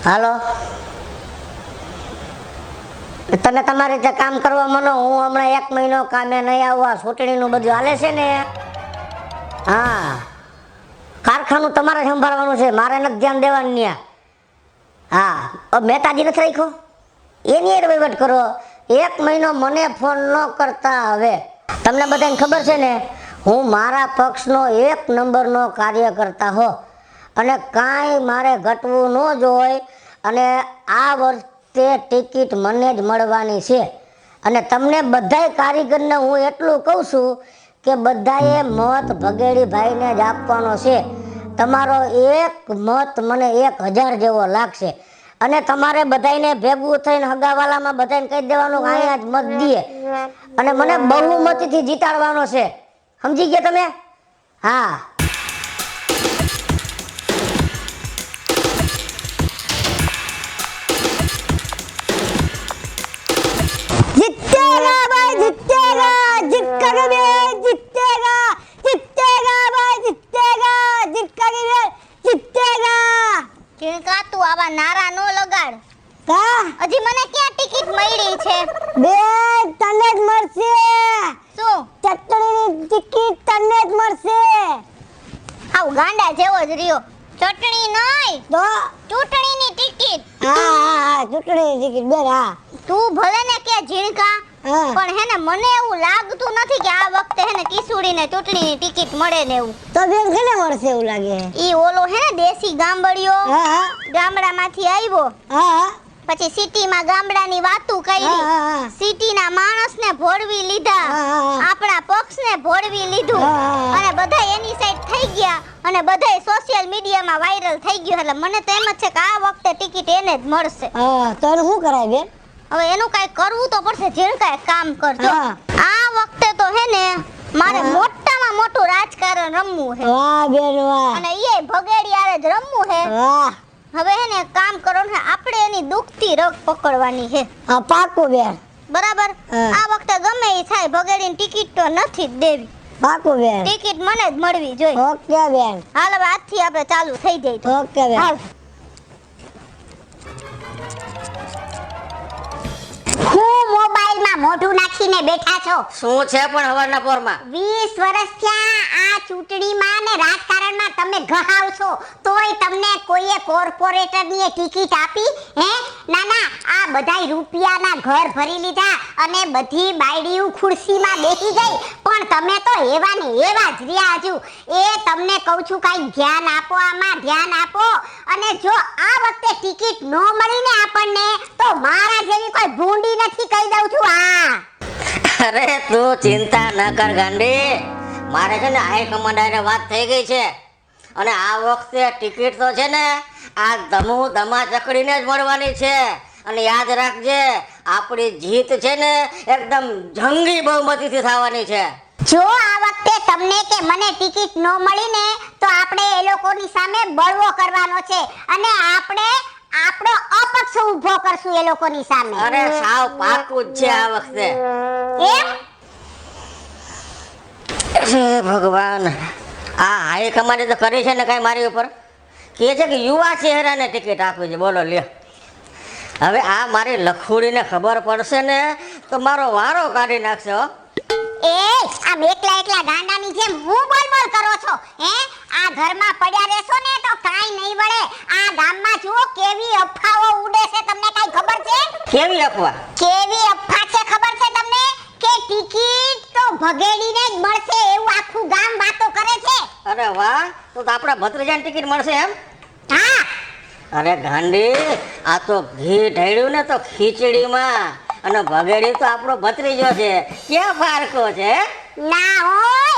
હાલો, તમે તમારી રીતે કામ કરવા મનો. હું હમણાં 1 મહિનો કામે નહીં આવવા. ચૂંટણીનું બધું હાલે છે ને. હા, કારખાનું તમારે સંભાળવાનું છે, મારે નથી ધ્યાન દેવાનું ત્યાં. હા, મહેતાજી નથી રાખ્યો, એની વહીવટ કરો. 1 મહિનો મને ફોન ન કરતા. હવે તમને બધાને ખબર છે ને, હું મારા પક્ષનો 1 નંબરનો કાર્યકર્તા હો, અને કાંઈ મારે ઘટવું ન જોઈએ. અને આ વર્ષે ટિકિટ મને જ મળવાની છે. અને તમને બધાય કારીગરને હું એટલું કહું છું કે બધાએ મત ભગેડીભાઈને જ આપવાનો છે. તમારો એક મત મને 1000 જેવો લાગશે. અને તમારે બધાને ભેગું થઈને હગાવાલામાં બધાને કહી દેવાનું કે અહીંયા જ મત દઈએ, અને મને બહુમતીથી જીતાડવાનો છે. સમજી ગયા તમે? હા, જીતેગા ભાઈ, જીતેગા. જીત કરોગે, જીતેગા. જીતેગા ભાઈ, જીતેગા. જીત કરોગે, જીતેગા. ઝીણકા, તું આવા નારા નો લગાડ. કા હજી મને ક્યાં ટિકિટ મળી છે? બે તને જ મળશે. શું? ચટણીની ટિકિટ તને જ મળશે. હાવ ગાંડા જેવો જ રહ્યો. ચટણી નહીં, તો ચૂંટણીની ટિકિટ. હા, ચૂંટણીની ટિકિટ બેન. હા, તું ભલે ને કે ઝીણકા, હા. પણ હે ને મને એવું લાગતું નથી કે આ વખતે હે ને કિસુડીને ચૂંટણીની ટિકિટ મળે ને એવું. તો બેન કેને મળશે એવું લાગે? ઈ ઓલો હે ને દેશી ગામડિયો હા, ગામડામાંથી આવ્યો, હા, પછી સિટીમાં ગામડાની વાતું કરી, હા. સિટીના માણસને ભોળવી લીધા, હા. આપણા પક્ષને ભોળવી લીધું, હા. અને બધા એની સાઈડ થઈ ગયા, અને બધાય સોશિયલ મીડિયામાં વાયરલ થઈ ગયું. એટલે મને તો એમ જ છે કે આ વખતે ટિકિટ એને જ મળશે. હા, તો એનું શું કરાય બેન? હવે એનું કાંઈ કરવું તો પડશે. ઝીણકા એક કામ કરજો. હા. આ વખતે તો હે ને મારે હા. મોટામાં મોટું રાજકારણ રમવું છે, વાહ બેન, વાહ. અને એ ભગેડી આરે જ રમવું છે. વાહ. હવે હે ને એક કામ કરો ને, આપણે એની દુખતી રગ પકડવાની છે. હા, પાકું બેન. બરાબર? હા. આ વખતે ગમે એ થાય, ભગેડીની ટિકિટ તો નથી જ દેવી. પાકું બેન. ટિકિટ મને જ મળવી જોઈએ. ઓકે બેન. હાલ હવે આજથી આપણે ચાલુ થઈ જાય તો. ઓકે બેન. હાલ. હું મોબાઈલમાં મોઢું નાખીને બેઠા છો. શું છે પણ હવારના પોરમાં? 20 વર્ષ થયા આ ચૂંટણીમાં ને રાજકારણમાં તમે ગહાવ છો, તોય તમને કોઈએ કોર્પોરેટરની ટિકિટ આપી? હે? ના ના, આ બધાય રૂપિયાના ઘર ભરી લીધા અને બધી બાયડીઓ ખુરશીમાં બેસી ગઈ, પણ તમે તો એવા ને એવા જ રહ્યા. હજુ એ તમને કહું છું, કાંઈ ધ્યાન આપો, આમાં ધ્યાન આપો. અને જો આ વખતે ટિકિટ ન મળીને આપણને, તો મારા જેવી કોઈ ભૂંડી નથી, કહી દઉં છું. અરે તું ચિંતા ન કર ગાંડી. મારે છે ને હાઈકમાન્ડ હારે વાત થઈ ગઈ છે, અને આ વખતે ટિકિટ તો છે ને આ ધમુ ધમા ચકડીને જ મળવાની છે. અને યાદ રાખજે, આપણી જીત છે ને એકદમ જંગી બહુમતીથી થવાની છે. જો આ વખતે તમને કે મને ટિકિટ ન મળી ને, તો આપણે એ લોકોની સામે બળવો કરવાનો છે, અને આપણે આપણો અપક્ષ ઊભો કરશું એ લોકોની સામે. અરે સાવ પાકું જ છે આ વખતે. એમ? હે ભગવાન, આ હાઈકમાન્ડે તો કરી છે ને કાંઈ મારી ઉપર. કહે છે કે યુવા ચહેરાને ટિકિટ આપી છે. બોલો લ્યો, હવે આ મારી લખુડીને ખબર પડશે ને તો મારો વારો કાઢી નાખશે હો. એ આ એકલા એકલા ગાંડાની જેમ હું બોલ કરો છો? હે? આ ઘરમાં પડ્યા રહેશો ને તો કાઈ નહીં વળે. આ ગામમાં જુઓ કેવી અફવાઓ ઉડે છે, તમને કાઈ ખબર છે? કેવી અફવા? કેવી અફવા છે ખબર છે તમને? કે ટિકિટ તો ભગેડીને જ મળશે એવું આખું ગામ વાતો કરે છે. અરે વાહ, તો આપણા ભત્રીજાને ટિકિટ મળશે એમ? હા. અરે ગાંડી, આ તો ઘી ઢળ્યું ને તો ખીચડીમાં, અને ભગેડી તો આપણો ભત્રીજો છે. ક્યાં ફારકો છે? ના હો,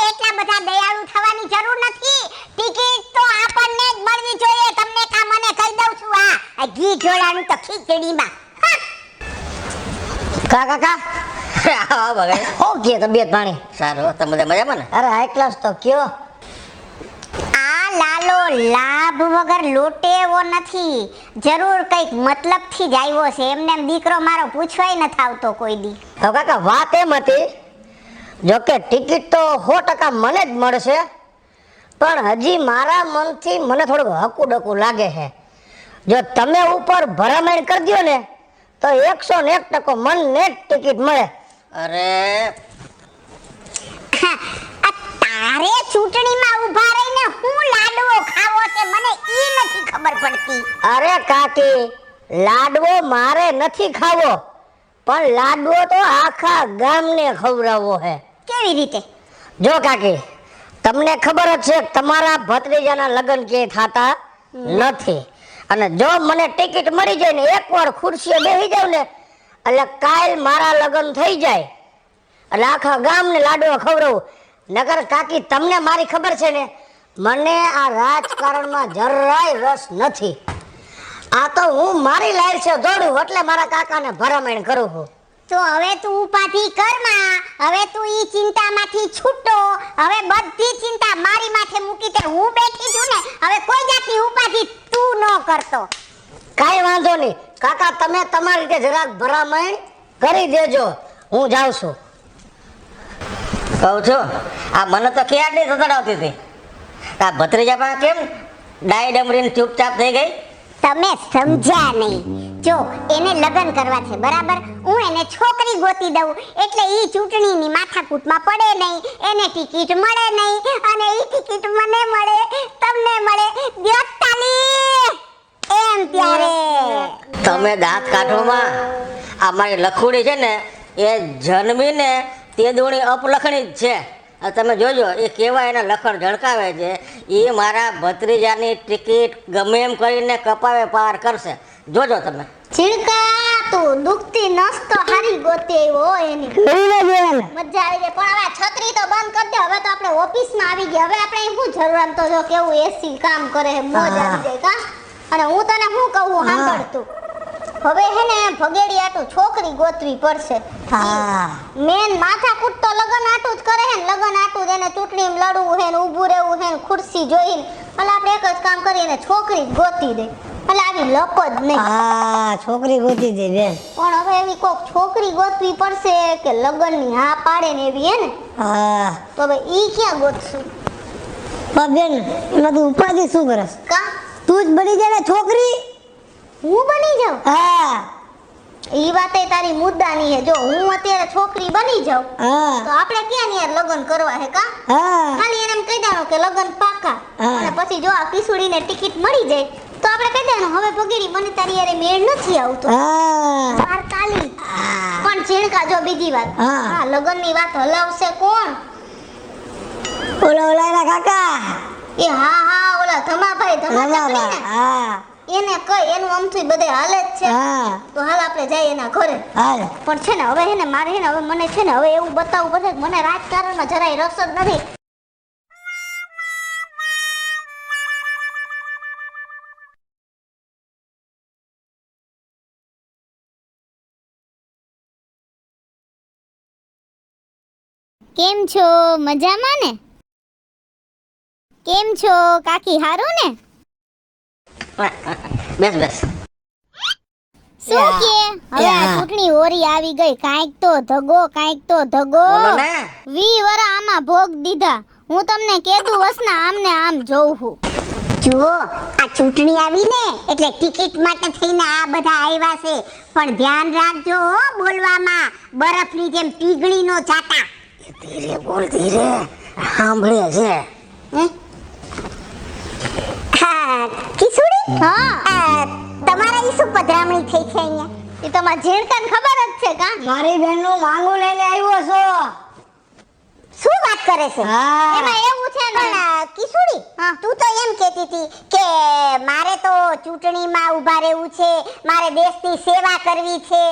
એટલા બધા દયાળુ થવાની જરૂર નથી. ટિકિટ તો આપણને જ મળવી જોઈએ. તમને કા મને કહી દઉં છું. આ ઘી ઢોળાનું તો ખીચડીમાં. કાકા હા ભગે ઓકે તબિયત પાણી સારું. તમે મજામાં ને? અરે હાઈ ક્લાસ તો કયો. આ લાલો લાભ વગર લોટે એવો નથી. જરૂર કંઈક મતલબથી જ આવ્યો છે. એમને એમ દીકરો મારો પૂછવાય નથી આવતો કોઈ દી. હવે કાકા વાત એમ હતી, જોકે ટિકિટ તો 100% મને જ મળશે, પણ હજી મારા મનથી મને થોડુંક હકું ડકું લાગે છે. જો તમે ઉપર ભરામણ કરી દો ને તો 101% મનને જ ટિકિટ મળે. અરે આ તારે ચૂંટણીમાં ઊભા રહીને હું લાડવો ખાવો છે મને ઈ નથી ખબર પડતી. અરે કાકી, લાડવો મારે નથી ખાવો, પણ લાડવો તો આખા ગામને ખવડાવવો છે. કેવી રીતે? જો કાકી, તમને ખબર જ છે કે તમારા ભત્રીજાના લગ્ન ક્યાંય થાતા નથી, અને જો મને ટિકિટ મળી જાય ને એકવાર ખુરશીએ બેસી જાવ ને એટલે કાલ મારા લગ્ન થઈ જાય એટલે આખા ગામને લાડવા ખવડાવું. નગર કાકી, તમને મારી ખબર છે ને, મને આ રાજકારણમાં જરાય રસ નથી. આ તો હું મારી લાઈન છે દોડું એટલે મારા કાકાને ભરામણ કરું છું. તો હવે તું ઉપાધિ કરમાં, હવે તું ઈ ચિંતામાંથી છૂટો, હવે બધી ચિંતા મારી માથે મૂકી તે હું બેઠી છું ને, હવે કોઈ જાતની ઉપાધિ તું ન કરતો. કાંઈ વાંધો નહીં કાકા, તમે તમારી રીતે જરાક ભરામણ કરી દેજો, હું જાઉં છું. કહું છું, આ મને તો ક્યારની સતડાવતી હતી. આ ભત્રીજા પાસે કેમ ડાય ડમરીને ચૂપચાપ થઈ ગઈ? તમે સમજ્યા નહીં. જો એને લગ્ન કરવા છે બરાબર, હું એને છોકરી ગોતી દઉં એટલે ઈ ચૂંટણીની માથાકૂટમાં પડે નહીં, એને ટિકિટ મળે નહીં, અને ઈ ટિકિટ મને મળે, તમને મળે, દ્યોત તાલી એમ ત્યારે. તમે દાંત કાઢોમાં. આ મારી લખુડી છે ને એ જન્મીને તે દોણી અપલખણી જ છે. આ તમે જોજો એ કેવા એના લખણ ઝળકાવે છે. એ મારા ભત્રીજાની ટિકિટ ગમે એમ કરીને કપાવે પાર કરશે, જોજો તમે. ચીણકા તું દુખતી નસ તો હારી ગોતી આવ્યો એની મજા આવી જાય. પણ હવે છત્રી તો બંધ કરી દે. હવે તો આપણે ઓફિસમાં આવી ગયા. હવે આપણે શું જરૂર? આમ તો જો કેવું એસી કામ કરે, મોજ આવી જાય કા. અને હું તને શું કહું સાંભળતું, હવે હે ને ભગેડી આટું છોકરી ગોતવી પડશે. મેન માથાકૂટ તો લગન આટું જ કરે હે ને, લગન આટું જ એને ચૂંટણીમાં લડવું હે ને ઊભું રહેવું હે ને ખુરશી જોઈને. એટલે આપણે એક જ કામ કરીને છોકરી જ ગોતી દે એટલે આવી લપ જ નહીં. છોકરી ગોતી દે બેન. પણ હવે એવી કોક છોકરી ગોતવી પડશે કે લગનની હા પાડે ને એવી હે ને. તો હવે ઈ ક્યાં ગોતશું? બેન, એમાં તું ઉપાધિ શું કરસ? કા તું જ બની જાય ને છોકરી. હું બની જાઉં? હા ઈ વાતે તારી મુદ્દાની હે. જો હું અત્યારે છોકરી બની જાઉં હા તો આપણે ક્યાં ની યાર લગન કરવા હે કા? હા ખાલી એને એમ કહી દેવાનું કે લગન પાકા. હા. અને પછી જો આ કિસુડીને ટિકિટ મળી જાય તો આપણે કહી દેવાનું હવે ભગીરી મને તારી યારે મેળ નથી આવતો. હા બાર કાલી. પણ ચીણકા જો બીજી વાત, હા. આ લગનની વાત હલાવશે કોણ? ઓલા એના કાકા. એ હા ઓલા ધમાભાઈ ધમાચકડી ને હા એને કઈ એનું અમથું બધે હાલે જ છે. હા તો હાલ આપણે જઈએ એના ઘરે. હાલ. પણ છે ને હવે હે ને મારે હે ને હવે મને છે ને હવે એવું બતાવવું પડશે કે મને રાજકારણમાં જરાય રસ જ નથી. કેમ છો? મજામાં ને? કેમ છો કાકી? હારું ને? બેસ બેસ. શું કે હવે આ ચૂંટણી ઓરી આવી ગઈ, કાંઈક તો ધગો કાંઈક તો ધગો. બોલો ને. 20 વરા આમાં ભોગ દીધા. હું તમને કેદું વસના આમને આમ જોઉં છું. જુઓ આ ચૂંટણી આવી ને એટલે ટિકિટ માટે થઈને આ બધા આવ્યા છે, પણ ધ્યાન રાખજો હો બોલવામાં, બરફની જેમ પીગળી નો જાતા. ધીરે બોલ, ધીરે સાંભળે છે. હા કિશોરી, હા તમારા ઈ શું પધરામણી થઈ છે અહીંયા? એ તમારા ઝીણકાને ખબર જ છે કા? મારી બેનનું માંગુ લઈને આવ્યો છો. શું વાત કરે છે? હા એમાં એવું છે ને પણ કિશોરી, તું તો એમ કહેતી હતી કે મારે તો ચૂંટણીમાં ઊભા રહેવું છે, મારે દેશની સેવા કરવી છે,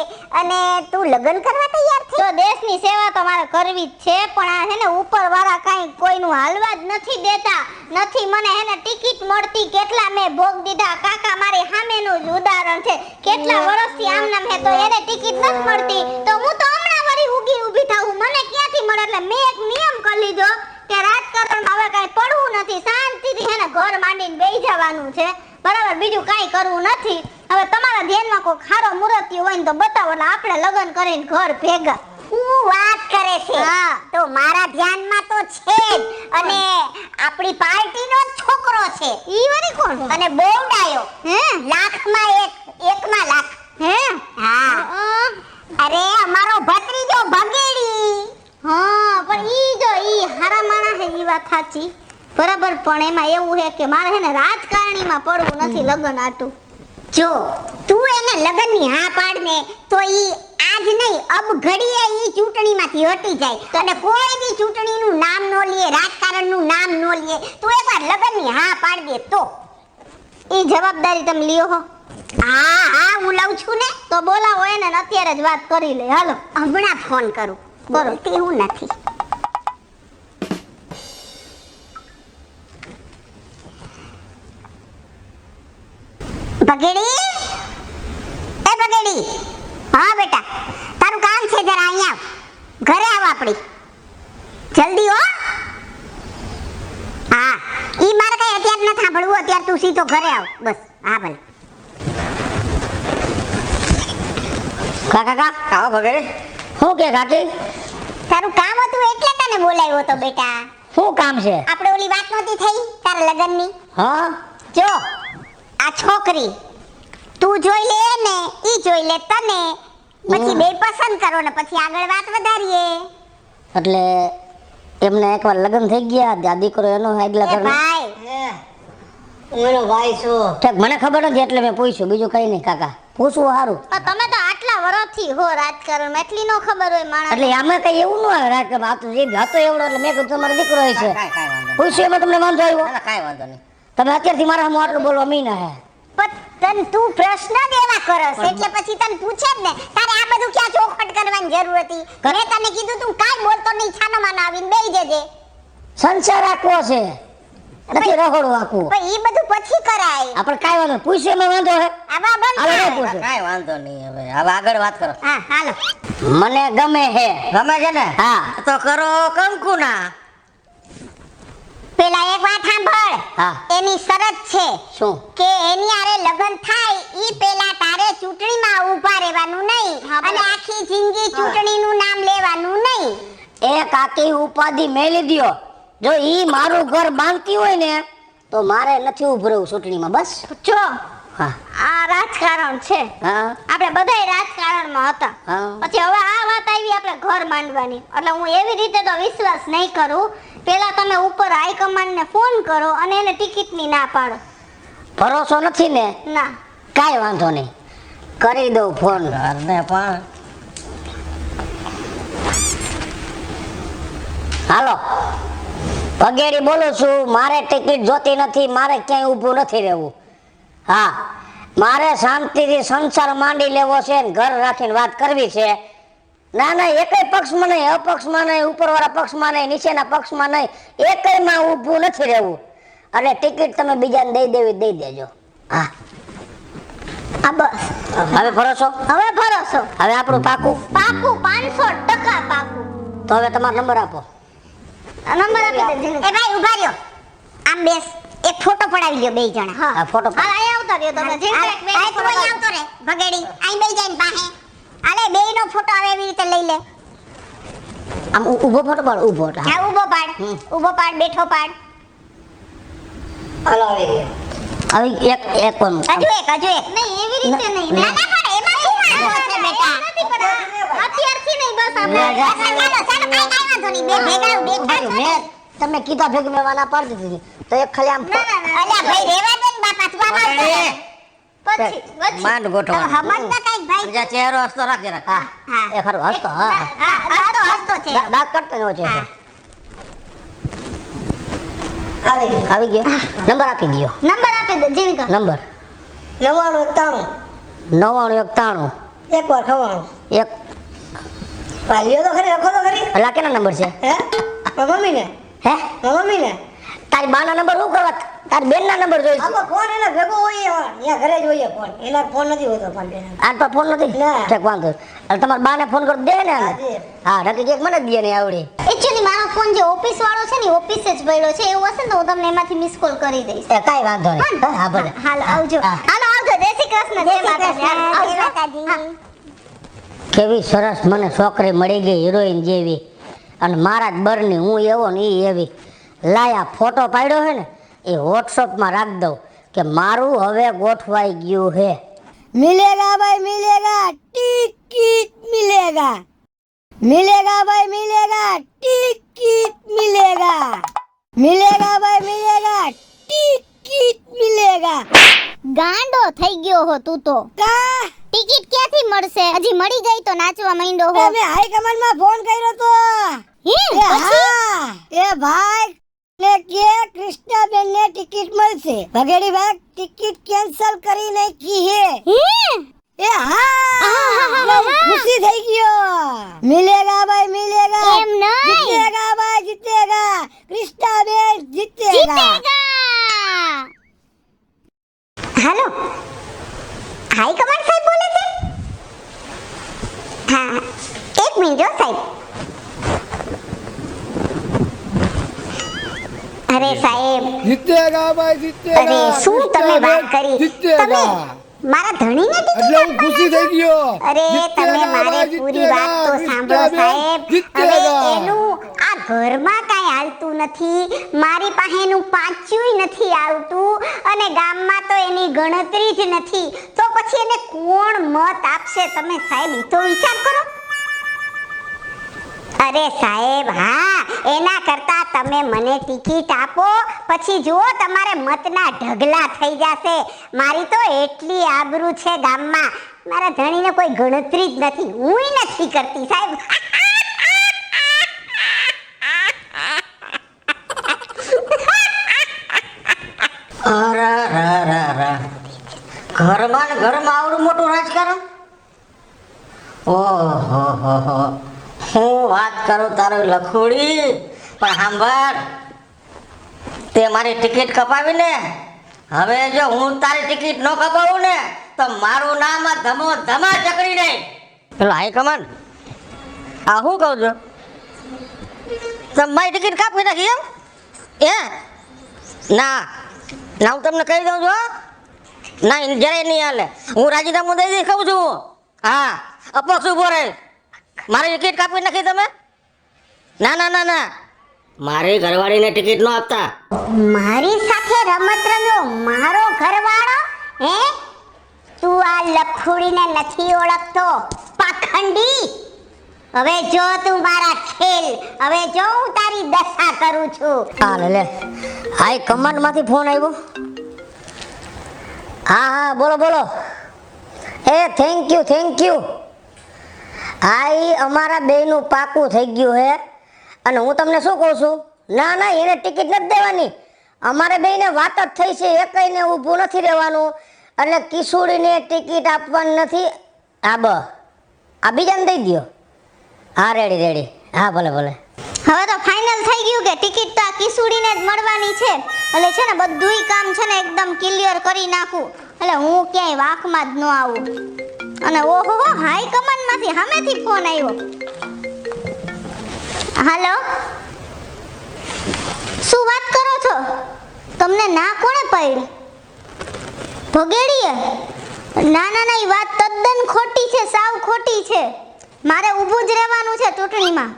અને તું લગ્ન કરવા તૈયાર થઈ? તો દેશની સેવા તો મારે કરવી જ છે, પણ આ હે ને ઉપરવાળા કાંઈ કોઈનું હાલવા જ નથી દેતા. નથી મને હે ને ટિકિટ મળતી. કેટલા મેં ભોગ દીધા કાકા, મારી સામેનું જ ઉદાહરણ છે. કેટલા વર્ષથી આમ નામ હે તો એને ટિકિટ નથી મળતી. તો હું તો હમણાં વળી ઊભી થાઉં, મને ક્યાંથી મળે? એટલે મેં એક નિયમ કરી લીધો કે રાજકારણમાં હવે કાંઈ પડવું નથી, શાંતિથી હે ને ઘર માંડીને બેસી જવાનું છે, બરાબર? બીજું કાંઈ કરવું નથી. હવે તમારા ધ્યાનમાં કોઈ ખારો મૂર્તિ હોય ને તો બતાવો, એટલે આપણે લગ્ન કરીને ઘર ભેગા. હું વાત કરે છે તો મારા ધ્યાનમાં તો છે જ. અને આપણી પાર્ટીનો જ છોકરો છે. ઈ વળી કોણ? અને બહુ ડાયો. લાખમાં એકમાં લાખ. હા. અરે અમારો ભત્રીજો ભગેડી. હા પણ ઈ જો ઈ હારા માણા હે ઈ વાત સાચી બરાબર પણ એમાં એવું હે કે મારે હે ને રાજકારણીમાં પડવું નથી લગન આટું જો તું એને લગનની હા પાડ ને તો ઈ આજ નહીં અબ ઘડીએ ઈ ચૂંટણીમાંથી હટી જાય અને કોઈ બી ચૂંટણીનું નામ નો લે રાજકારણનું નામ નો લે તું એકવાર લગનની હા પાડ દે તો ઈ જવાબદારી તમે લ્યો હો હા હું લઉં છું ને તો બોલાવો એને ને અત્યારે જ વાત કરી લે હાલો હમણાં ફોન કરું બોલતી હું નથી ભગેડી એ ભગેડી હા બેટા તારું કામ છે જરા અહીંયા આવ ઘરે આવ આપણી જલ્દી હો હા ઈ મારે કઈ અત્યારે ન સાંભળવું અત્યારે તું સીધો ઘરે આવ બસ હા ભલે કાકા આવો ભગેડી. શું કે કાકી? તારું કામ હતું એટલે તને બોલાવ્યો તો બેટા શું કામ છે? આપણે ઓલી વાત નહોતી થઈ તારા લગનની હા જો આ છોકરી તું જોઈ લે ને ઈ જોઈ લે તને પછી બે પસંદ કરો ને પછી આગળ વાત વધારીએ એટલે એમને એકવાર લગ્ન થઈ ગયા આ દીકરો એનો આગલા એ ઘરનો ભાઈ હું એનો ભાઈ છું. ઠીક મને ખબર નથી એટલે મેં પૂછ્યું બીજું કઈ નહીં કાકા પૂછવું સારું તમે તો આટલા વર્ષથી હો રાજકારણમાં એટલી નો ખબર હોય માણસ એટલે આમાં કઈ એવું ન આવે રાજકારણ આ તો જે હતો એવડો એટલે મેં કીધું તમારો દીકરો હોય છે કાંઈ વાંધો નહીં. પૂછ્યું એમાં તમને વાંધો આવ્યો ના, કાંઈ વાંધો નહીં. તમે અત્યારથી મારા સામે આટલું બોલવા મીના હે પણ તું પ્રશ્ન જ એવા કરસ એટલે પછી તને પૂછે જ ને તારે આ બધું ક્યાં ચોખવટ કરવાની જરૂર હતી મેં તને કીધું તું કાઈ બોલતો નહીં છાનો માનો આવીને બેહી જજે સંસાર રાખવો છે નથી રખડવું આખું પણ ઈ બધું પછી કરાય આપણે કાંઈ વાંધો નહીં. પૂછ્યું એમાં વાંધો હે આવા બંધ હાલો નહીં કર. પૂછે કાંઈ વાંધો નહીં. હવે આગળ વાત કરો. હા હાલો મને ગમે હે ગમે છે ને? હા તો કરો કંકુના. પેલા એક વાત સાંભળ હા એની શરત છે શું કે એની આરે લગન થાય ઈ પેલા તારે ચૂંટણીમાં ઊભા રહેવાનું નહીં અને આખી જિંદગી ચૂંટણીનું નામ લેવાનું નહીં એ કાકી ઉપાધિ મેલી દ્યો જો ઈ મારું ઘર બાંધતી હોય ને તો મારે નથી ઉભું રહેવું ચૂંટણીમાં બસ જો હા આ રાજકારણ છે હા આપણે બધાય રાજકારણમાં હતા હા પછી હવે આ વાત આવી આપણે ઘર માંડવાની એટલે હું એવી રીતે તો વિશ્વાસ નહીં કરું પેલા તમે ઉપર હાઈકમાન્ડ ને ફોન કરો અને એને ટિકિટની ના પાડો ભરોસો નથી ને ના કાંઈ વાંધો નહીં કરી દઉં ફોન ઘરને પણ હાલો ભગેડી બોલું છું મારે ટિકિટ જોતી નથી મારે ક્યાંય ઊભું નથી રહેવું હા મારે શાંતિથી સંસાર માંડી લેવો છે ને ઘર રાખીને વાત કરવી છે ના ના એકેય પક્ષમાં નહીં અપક્ષમાં નહીં ઉપરવાળા પક્ષમાં નહીં નીચેના પક્ષમાં નહીં એકેયમાં ઊભું નથી રહેવું અને ટિકિટ તમે બીજાને દઈ દેવી દઈ દેજો હા આ બસ હવે ભરોસો હવે ભરોસો હવે આપણું પાકું પાકું 500% પાકું તો હવે તમારો નંબર આપો આ નંબર આપી દેજો એ ભાઈ ઉભા રહ્યો આમ બેસ એક ફોટો પડાવી લ્યો બેય જણા હા આ ફોટો હા અહીં આવતા રહ્યો તમે જે આ તું અહીં આવતો રે ભગેડી અહીં બેય જઈને પાસે આલે બેયનો ફોટો આવે એવી રીતે લઈ લે આમ ઊભો ફોટો પાડ ઊભો હા ઊભો પાડ ઊભો પાડ બેઠો પાડ હાલો આવી ગયો. આવી એક કોણ હજુ એક નહીં એવી રીતે નહીં ના ના પણ એમાં શું વાંધો છે બેટા નથી પણ અત્યારથી નહીં બસ આપણે ચાલો ચાલો કાઈ વાંધો નહીં બે ભેગા બેઠા છો ને. મેં તમને કીધા ભેગી મેં વાના પાડી દીધી તો એક ખાલી આમ અલ્યા ભાઈ રેવા દે ને બાપા તું આમાં પછી માંડ ગોઠવવાનું. હમજતા કાઈ ભાઈ બીજા ચહેરો હસતો રાખજે રાખ. હા હા એ ખરું હસતો હા હા હસતો છે દાંત કાઢતો એવો છે હા. આવી ગયો નંબર આપી દો નંબર આપી દે જીવિકા નંબર 99 91 એક વાર ખવાનું. એક પાલ્યો તો ખરી, લખો તો ખરી. પેલા કેના નંબર છે હે મારી મમ્મીને હે મારી મમ્મીને તારી બાના નંબર શું કરવા તારી બેનના નંબર જોઈએ છે આમાં ફોન એના ભેગો હોય એવા. અહીંયા ઘરે જ હોય ફોન. એના ફોન નથી હોતો ફોન એના. આ તો ફોન નથી ના. ઠીક વાંધો નહીં. એટલે તમારા બાને ફોન કરી દે ને હા, આને. દે. હા નક્કી એક મને જ દે નહીં આવડે એકચ્યુઅલી મારો ફોન જે ઓફિસ વાળો છે ને ઓફિસે જ પડ્યો છે એવું હશે ને તો હું તમને એમાંથી મિસ કોલ કરી દઈશ એ કાંઈ વાંધો નહીં હા ભલે હાલો આવજો હા. હાલો આવજો જય શ્રી કૃષ્ણ જય માતાજી હાલો, આવજો. માતાજી હા. કેવી સરસ મને છોકરી મળી ગઈ હિરોઈન જેવી, અને મારા જ બરની હું એવો ને એ એવી. લાયા ફોટો પાડ્યો છે ને એ વોટ્સઅપમાં રાખ દઉં કે મારું હવે ગોઠવાઈ ગયું હે. मिलेगा भाई मिलेगा, टिकट मिलेगा, मिलेगा भाई मिलेगा, टिकट मिलेगा, मिलेगा भाई मिलेगा, टिकट मिलेगा. ગાંડો થઈ ગયો હો તું તો. કા ટિકિટ ક્યાંથી મળશે? હજી મળી ગઈ તો નાચવા માંડ્યો હો. મેં હાઈ કમાન્ડ માં ફોન કર્યો તો. હે એ પછી હા, એ ભાઈ ને કે કૃષ્ણાબેન ને ટિકિટ મળશે. ભગેડી ભાઈ ટિકિટ કેન્સલ કરી નાખી હે. હે એ હા, ખુશી થઈ ગયો. મિલેગા ભાઈ મિલેગા, એમ નહીં. જીતેગા ભાઈ જીતેગા, કૃષ્ણાબેન જીતેગા. જીતેગા. હાલો, હાઈ કમાન્ડ સાહેબ બોલે છે? હા, એક મિનિટ જો સાહેબ. અરે સાહેબ, જીતેગા ભાઈ જીતેગા. અરે શું તમે વાત કરી? તમે મારા ધણીને એટલે હું ખુશી થઈ ગયો. અરે તમે મારી પૂરી વાત તો સાંભળો સાહેબ. હવે એનું આ ઘરમાં કાંઈ હાલતું નથી, મારી પાસે એનું પાછુંય નથી આવતું, અને ગામમાં તો એની ગણતરી જ નથી, તો પછી એને કોણ મત આપશે? તમે સાહેબ ઈ તો વિચાર કરો. અરે સાહેબ, હા, એના કરતા તમે મને ટિકિટ આપો, પછી જુઓ તમારે મતના ઢગલા થઈ જશે. મારી તો એટલી આબરૂ છે ગામમાં, મારા ધણીને કોઈ ગણતરી જ નથી, હુંય નથી કરતી સાહેબ. ઘરમાં ને ઘરમાં આવડું મોટું રાજકારણ. ઓહો, હું વાત કરું તારું લખોડી, પણ સાંભળ, તે મારી ટિકિટ કપાવી ને, હવે જો હું તારી ટિકિટ ન કપાવું ને તો મારું નામ આ ધમો ધમા ચકડી નહીં. પેલો હાઈકમાન્ડ આ શું કહું છું, તમે મારી ટિકિટ કાપી નાખી એમ? ના ના, હું તમને કહી દઉં છું, ના જરાય નહીં હાલે. હું રાજીનામું દઈ દઈશ કહું છું. હા, અપક્ષ ઉભો રહે. મારી ટિકિટ કાપી નાખી તમે? ના ના ના ના, મારી ઘરવાળીને ટિકિટ ન આપતા. મારી સાથે રમત રમ્યો મારો ઘરવાળો? હે, તું આ લખુડીને નથી ઓળખતો, પાખંડી? હવે જો તું મારા ખેલ, હવે જો હું તારી દશા કરું છું. હા લે હાઈ કમાન્ડ માંથી ફોન આવ્યો. હા હા, બોલો બોલો. એ થેન્ક યુ. હા, ઈ અમારા બેયનું પાકું થઈ ગયું હે, અને હું તમને શું કહું છું, ના ના, એને ટિકિટ નથી દેવાની. અમારે બેયને વાત જ થઈ છે, એકઈને ઊભું નથી રહેવાનું, એટલે કિશોરીને ટિકિટ આપવાની નથી. આ બીજાને દઈ દ્યો. હા, રેડી. હા, ભલે. હવે તો ફાઇનલ થઈ ગયું કે ટિકિટ તો આ કિસુડીને જ મળવાની છે. એટલે છે ને બધુંય કામ છે ને એકદમ ક્લિયર કરી નાખું, એટલે હું ક્યાંય વાંકમાં જ ન આવું. અને ઓહો, હાઈ કમાન્ડમાંથી સામેથી ફોન આવ્યો. હાલો, શું વાત કરો છો? તમને ના કોણે પાડી? ભગેડીએ? ના એ વાત તદ્દન ખોટી છે, સાવ ખોટી છે. મારે ઊભું જ રહેવાનું છે ચૂંટણીમાં.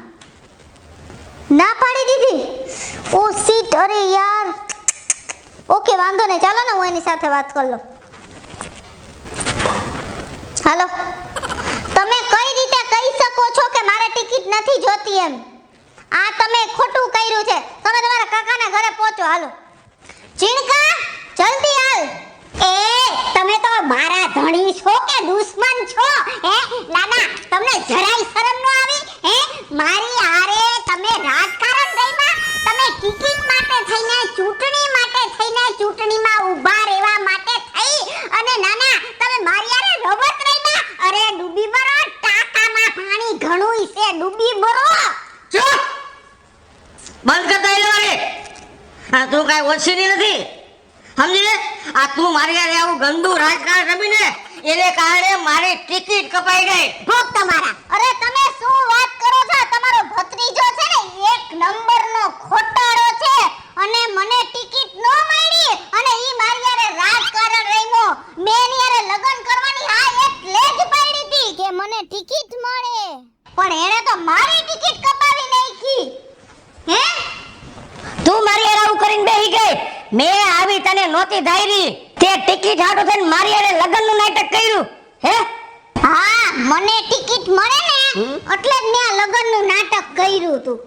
ના પાડી દીધી? ઓ સીટ, અરે યાર. ઓકે, વાંધો નહીં, ચાલો ને હું એની સાથે વાત કરી લઉં. હાલો, તમે કઈ રીતે કહી શકો છો કે મારે ટિકિટ નથી જોતી એમ? આ તમે ખોટું કર્યું છે. તમે તમારા કાકાના ઘરે પહોંચો. હાલો ચીણકા, જલ્દી હાલ. એ તમે તો મારા ધણી છો કે દુશ્મન છો? હે નાના, તમને જરાય શરમ ન આવી? હે, મારી હારે તમે રાજકારણ રમ્યા? તમે ટિકિટ માટે થઈને, ચૂંટણી માટે થઈને, ચૂંટણીમાં ઊભા રહેવા માટે થઈ, અને નાના તમે મારી હારે રમત રમ્યા? અરે ડૂબી મરો, ટાંકામાં પાણી ઘણું છે, ડૂબી મરો. ચૂપ, બંધ કરતા એ. હા, તું કાંઈ ઓછીની નથી, સમજી લે. આ તું મારી હારે આવું ગંદુ રાજકારણ રમીને એને કારણે મારી ટિકિટ કપાઈ ગઈ. ભોગ તમારા. અરે તમે શું વાત કરો છો? તમારો ભત્રીજો છે ને એક નંબરનો ખોટાડો છે, અને મને ટિકિટ ન મળી, અને ઈ મારી હારે રાજકારણ રમ્યો. મેં એની હારે લગ્ન કરવાની હા એટલે જ પાડી હતી કે મને ટિકિટ મળે. પણ એણે તો મારી ટિકિટ કપાવી નાખી. હે તું મારી હારે આવું કરીને બેહી ગઈ. મેં આવી તને નહોતી ધાયરી. તે ટિકિટ હાટો થઈને મારી હારે લગ્નનું નાટક કર્યું. હે હા, મને ટિકિટ મળે ને એટલે જ મેં આ લગ્નનું નાટક કર્યું તું.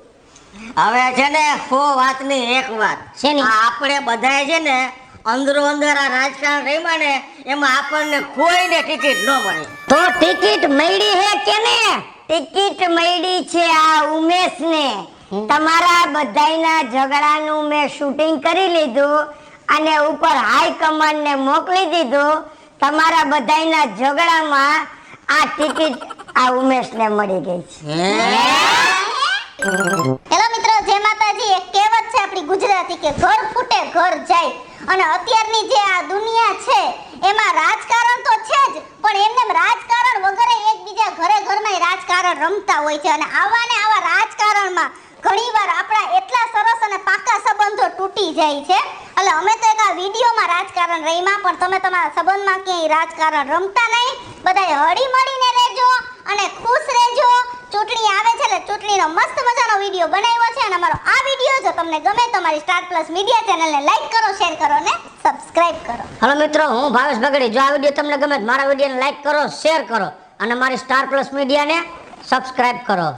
હવે છે ને 100 વાતની એક વાત. શેની? આ આપણે બધાય છે ને અંદરો અંદર આ રાજકારણ રહીમાં ને એમાં આપણને કોઈને ટિકિટ ન મળી. તો ટિકિટ મળી હે કે ને? ટિકિટ મળી છે આ ઉમેશને. તમારા બધાયના ઝઘડાનું મેં શૂટિંગ કરી લીધું અને ઉપર હાઈ કમાન્ડને મોકલી દીધું. તમારા બધાયના ઝઘડામાં આ ટિકિટ આ ઉમેશને મળી ગઈ છે. હેલો મિત્રો, જય માતાજી. એક કહેવત છે આપણી ગુજરાતી કે ઘર ફૂટે ઘર જાય. અને અત્યારની જે આ દુનિયા છે એમાં રાજકારણ તો છે જ, પણ એમને રાજકારણ વગર એકબીજા ઘરમાં રાજકારણ રમતા હોય છે. અને આવા ને આવા રાજકારણમાં ઘણીવાર આપણા એટલા સરસ અને પાકા સંબંધો તૂટી જાય છે. એટલે અમે તો એક આ વિડીયોમાં રાજકારણ રહીમાં, પણ તમે તમારા સંબંધમાં ક્યાંય રાજકારણ રમતા નહીં. બધાય હળી મળીને રહેજો અને ખુશ રહેજો. ચૂંટણી આવે છે એટલે ચૂંટણીનો મસ્ત મજાનો વિડીયો બનાવ્યો છે. અને અમારો આ વિડીયો જો તમને ગમે તો અમારી સ્ટાર પ્લસ મીડિયા ચેનલને લાઈક કરો, શેર કરો અને સબસ્ક્રાઇબ કરો. હાલો મિત્રો, હું ભાવેશ બગડી. જો આ વિડીયો તમને ગમે તો મારા વિડીયોને લાઈક કરો, શેર કરો અને મારી સ્ટાર પ્લસ મીડિયાને સબસ્ક્રાઇબ કરો.